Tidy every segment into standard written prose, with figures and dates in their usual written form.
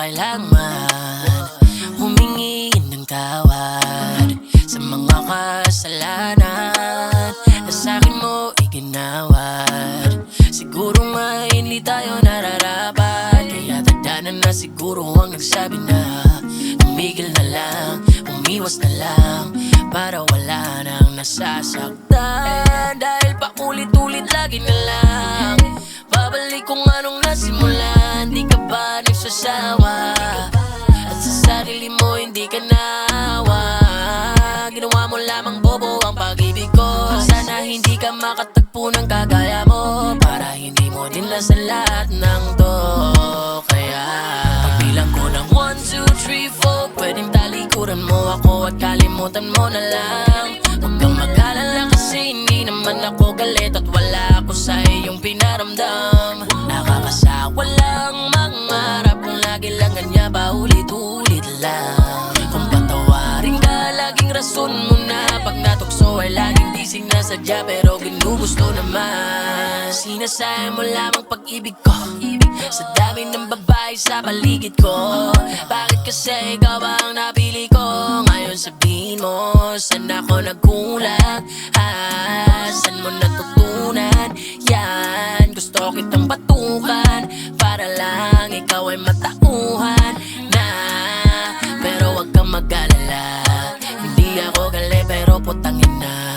kinakailangan humingi ng tawad sa mga kasalanan na sa'kin mo iginawad. Siguro nga hindi tayo nararapat, kaya tadhana na siguro ang nagsabi na tumigil na lang, umiwas na lang, para wala nang nasasaktan. Dahil paulit-ulit lagi na lang babalik kung anong nasimulan. Di ka ba nagsasawa? At sa sarili mo hindi ka nawa. Ginawa mo lamang bobo ang pag-ibig ko. Sana hindi ka makatagpo ng kagaya mo, para hindi mo din lasan lahat ng to. Kaya pagbilang ko ng 1, 2, 3, 4, pwedeng talikuran mo ako at kalimutan mo na lang. Huwag kang mag-alala kasi hindi naman ako galit at wala ako sa iyong pinaramdam. Nakakasawa lang mangarap kung lagi lang ganyan ba ulit-ulit lang. Kung patawarin ka, laging rason mo na. Pag natukso ay laging di sinasadya, pero ginugusto naman. Sinasayang mo lamang pag-ibig ko sa dami ng babae sa paligid ko. Bakit kasi ikaw ang napili ko? Ngayon sabihin mo, saan ako nagkulang? Saan mo natutunan? Yan, gusto kitang patukan para lang ikaw ay matauhan na. Pero wag kang mag-alala, hindi ako gali pero putangin na.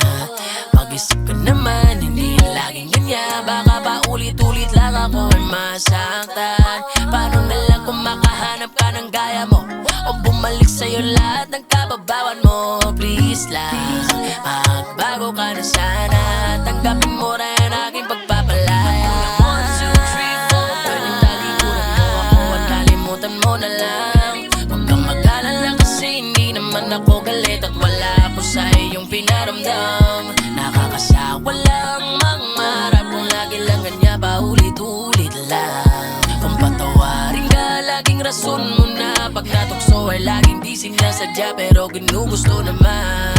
Pag-isip ko naman, hindi yan laging ganyan. Baka pa ulit-ulit lang ako ay masaktan. Paano na lang kung makahanap ka ng gaya mo, o bumalik sa'yo lahat ng kababawan mo. Please lang, magbago ka na sana. Tanggapin mo rin aking pagpapalaya. 1, 2, 3, 4, pwedeng talikuran mo ako at kalimutan mo na lang. Huwag kang mag-alala kasi hindi naman ako galit at wala ako sa iyong pinaramdam. Nakakasawa lang mangarap kung lagi lang ganyan pa ulit-ulit lang. Kung patawarin ka, laging rason mo na. Pag natukso ay laging di sinasadya, pero ginugusto naman.